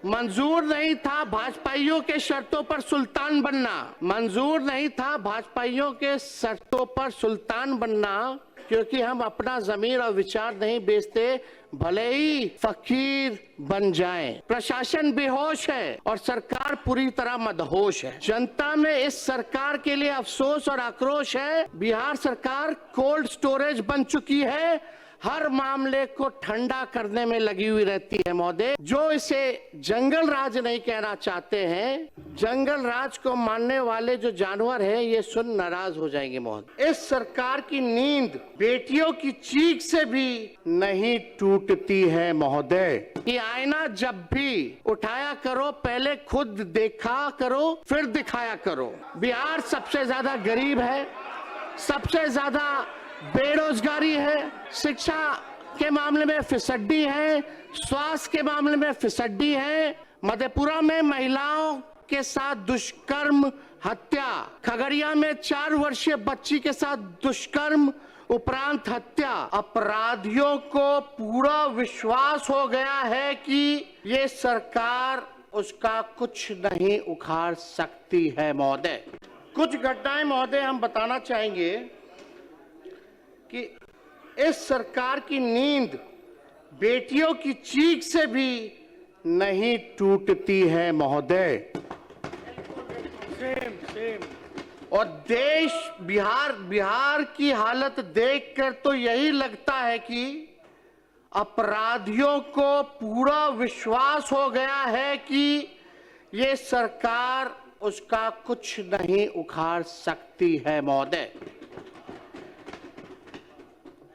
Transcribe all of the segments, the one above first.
मंजूर नहीं था भाजपाइयों के शर्तों पर सुल्तान बनना। मंजूर नहीं था भाजपाइयों के शर्तों पर सुल्तान बनना, क्योंकि हम अपना ज़मीर और विचार नहीं बेचते, भले ही फकीर बन जाएं। प्रशासन बेहोश है और सरकार पूरी तरह मदहोश है। जनता में इस सरकार के लिए अफसोस और आक्रोश है। बिहार सरकार कोल्ड स्टोरेज बन चुकी है, हर मामले को ठंडा करने में लगी हुई रहती है महोदय। जो इसे जंगल राज नहीं कहना चाहते हैं, जंगल राज को मानने वाले जो जानवर हैं, ये सुन नाराज हो जाएंगे महोदय। इस सरकार की नींद बेटियों की चीख से भी नहीं टूटती है महोदय। ये आईना जब भी उठाया करो, पहले खुद देखा करो, फिर दिखाया करो। बिहार सबसे ज्यादा गरीब है, सबसे ज्यादा बेरोजगारी है, शिक्षा के मामले में फिसड्डी है, स्वास्थ्य के मामले में फिसड्डी है। मधेपुरा में महिलाओं के साथ दुष्कर्म हत्या, खगड़िया में 4 वर्षीय बच्ची के साथ दुष्कर्म उपरांत हत्या। अपराधियों को पूरा विश्वास हो गया है कि ये सरकार उसका कुछ नहीं उखाड़ सकती है महोदय। कुछ घटनाएं महोदय हम बताना चाहेंगे कि इस सरकार की नींद बेटियों की चीख से भी नहीं टूटती है महोदय। और देश बिहार की हालत देखकर तो यही लगता है कि अपराधियों को पूरा विश्वास हो गया है कि ये सरकार उसका कुछ नहीं उखाड़ सकती है महोदय।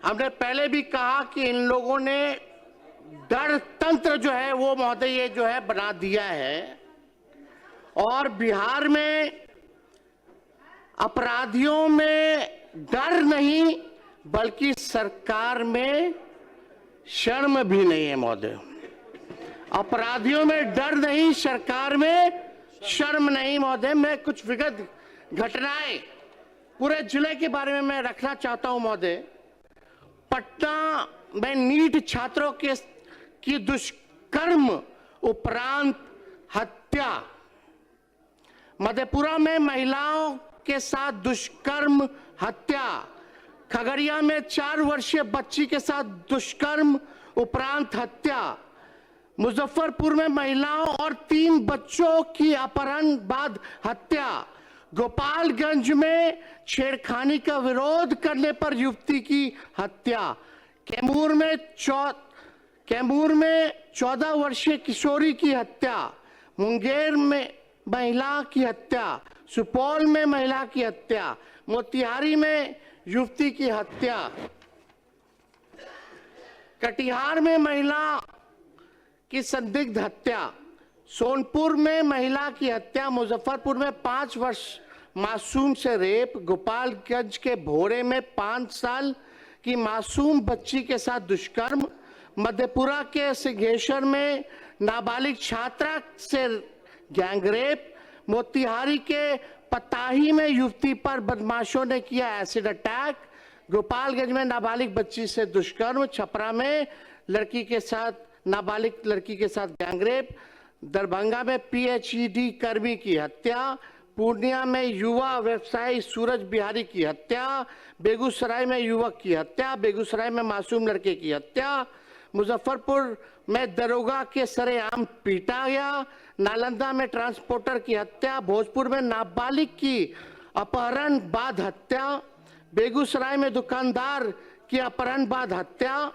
हमने पहले भी कहा कि इन लोगों ने डर तंत्र जो है वो महोदय ये जो है बना दिया है, और बिहार में अपराधियों में डर नहीं बल्कि सरकार में शर्म भी नहीं है महोदय। अपराधियों में डर नहीं, सरकार में शर्म नहीं महोदय। मैं कुछ विगत घटनाएं पूरे जिले के बारे में मैं रखना चाहता हूं महोदय। पटना में नीट छात्रों की दुष्कर्म उपरांत हत्या, मधेपुरा में महिलाओं के साथ दुष्कर्म हत्या, खगड़िया में 4 वर्षीय बच्ची के साथ दुष्कर्म उपरांत हत्या, मुजफ्फरपुर में महिलाओं और 3 बच्चों की अपहरण बाद हत्या, गोपालगंज में छेड़खानी का विरोध करने पर युवती की हत्या, कैमूर में 14 वर्षीय किशोरी की हत्या, मुंगेर में महिला की हत्या, सुपौल में महिला की हत्या, मोतिहारी में युवती की हत्या, कटिहार में महिला की संदिग्ध हत्या, सोनपुर में महिला की हत्या, मुजफ्फरपुर में 5 वर्ष मासूम से रेप, गोपालगंज के भोरे में 5 साल की मासूम बच्ची के साथ दुष्कर्म, मधेपुरा के सिंहेश्वर में नाबालिग छात्रा से गैंगरेप, मोतिहारी के पताही में युवती पर बदमाशों ने किया एसिड अटैक, गोपालगंज में नाबालिग बच्ची से दुष्कर्म, छपरा में नाबालिग लड़की के साथ गैंगरेप, दरभंगा में पीएचईडी कर्मी की हत्या, पूर्णिया में युवा व्यवसायी सूरज बिहारी की हत्या, बेगूसराय में युवक की हत्या, बेगूसराय में मासूम लड़के की हत्या, मुजफ्फरपुर में दरोगा के सरेआम पीटा गया, नालंदा में ट्रांसपोर्टर की हत्या, भोजपुर में नाबालिग की अपहरण बाद हत्या, बेगूसराय में दुकानदार की अपहरण बाद हत्या,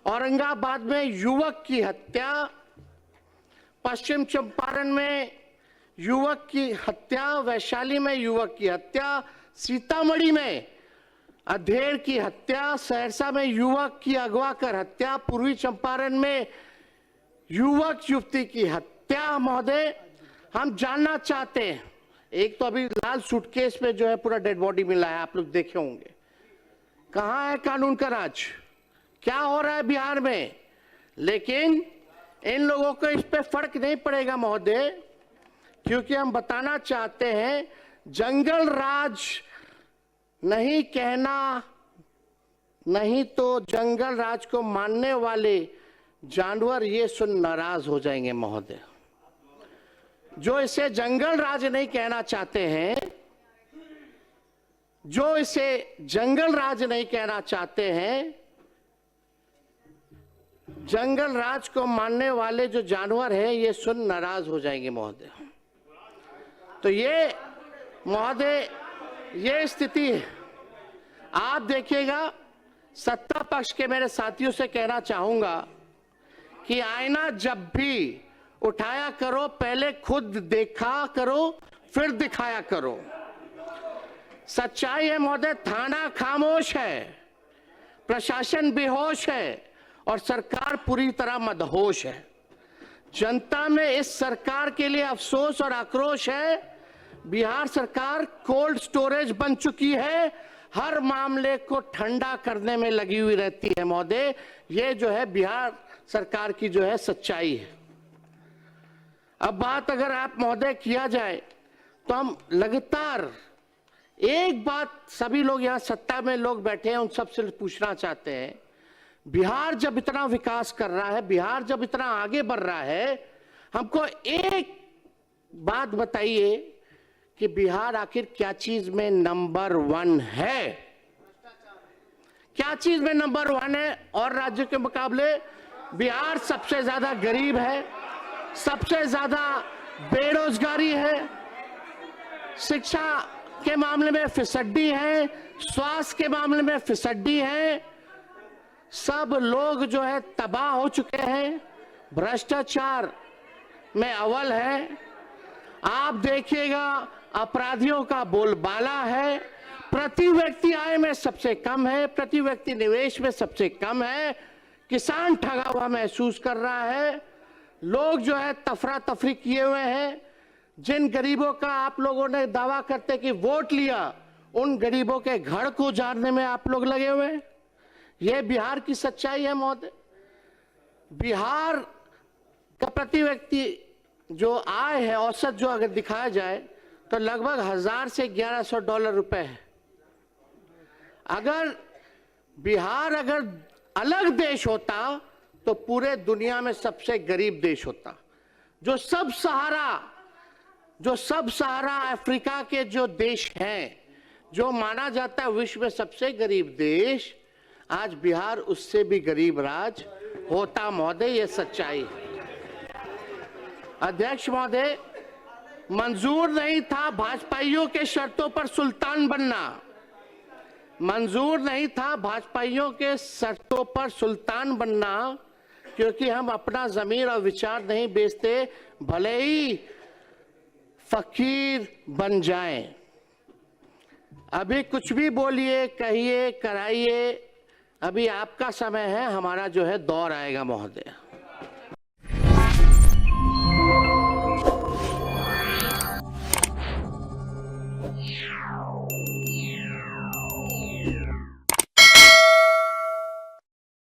औरंगाबाद में युवक की हत्या, पश्चिम चंपारण में युवक की हत्या, वैशाली में युवक की हत्या, सीतामढ़ी में अधेड़ की हत्या, सहरसा में युवक की अगवा कर हत्या, पूर्वी चंपारण में युवक युवती की हत्या। महोदय, हम जानना चाहते हैं, एक तो अभी लाल सूटकेस में जो है पूरा डेड बॉडी मिला है, आप लोग देखे होंगे, कहाँ है कानून का राज, क्या हो रहा है बिहार में? लेकिन इन लोगों को इस पे फर्क नहीं पड़ेगा महोदय, क्योंकि हम बताना चाहते हैं जंगल राज नहीं कहना, नहीं तो जंगल राज को मानने वाले जानवर ये सुन नाराज हो जाएंगे महोदय। जो इसे जंगल राज नहीं कहना चाहते हैं, जो इसे जंगल राज नहीं कहना चाहते हैं, जंगल राज को मानने वाले जो जानवर हैं ये सुन नाराज हो जाएंगे महोदय। तो ये महोदय ये स्थिति है। आप देखिएगा, सत्ता पक्ष के मेरे साथियों से कहना चाहूंगा कि आईना जब भी उठाया करो पहले खुद देखा करो फिर दिखाया करो। सच्चाई है महोदय, थाना खामोश है, प्रशासन बेहोश है और सरकार पूरी तरह मदहोश है। जनता में इस सरकार के लिए अफसोस और आक्रोश है। बिहार सरकार कोल्ड स्टोरेज बन चुकी है, हर मामले को ठंडा करने में लगी हुई रहती है महोदय। ये जो है बिहार सरकार की जो है सच्चाई है। अब बात अगर आप महोदय किया जाए तो हम लगातार एक बात सभी लोग यहाँ सत्ता में लोग बैठे हैं उन सबसे पूछना चाहते हैं, बिहार जब इतना विकास कर रहा है, बिहार जब इतना आगे बढ़ रहा है, हमको एक बात बताइए कि बिहार आखिर क्या चीज में नंबर 1 है? क्या चीज में नंबर 1 है? और राज्यों के मुकाबले बिहार सबसे ज्यादा गरीब है, सबसे ज्यादा बेरोजगारी है, शिक्षा के मामले में फिसड्डी है, स्वास्थ्य के मामले में फिसड्डी है, सब लोग जो है तबाह हो चुके हैं, भ्रष्टाचार में अव्वल है। आप देखिएगा अपराधियों का बोलबाला है, प्रति व्यक्ति आय में सबसे कम है, प्रति व्यक्ति निवेश में सबसे कम है, किसान ठगा हुआ महसूस कर रहा है, लोग जो है तफरा तफरी किए हुए हैं। जिन गरीबों का आप लोगों ने दावा करते कि वोट लिया, उन गरीबों के घर को उजाड़ने में आप लोग लगे हुए हैं। यह बिहार की सच्चाई है महोदय। बिहार का प्रति व्यक्ति जो आय है औसत जो अगर दिखाया जाए तो लगभग 1000 से 1100 डॉलर रुपए है। अगर बिहार अगर अलग देश होता तो पूरे दुनिया में सबसे गरीब देश होता। जो सब सहारा अफ्रीका के जो देश हैं, जो माना जाता है विश्व में सबसे गरीब देश, आज बिहार उससे भी गरीब राज होता महोदय। ये सच्चाई है। अध्यक्ष महोदय, मंजूर नहीं था भाजपाइयों के शर्तों पर सुल्तान बनना, मंजूर नहीं था भाजपाइयों के शर्तों पर सुल्तान बनना, क्योंकि हम अपना ज़मीर और विचार नहीं बेचते, भले ही फकीर बन जाएं। अभी कुछ भी बोलिए, कहिए, कराइए, अभी आपका समय है, हमारा जो है दौर आएगा महोदय।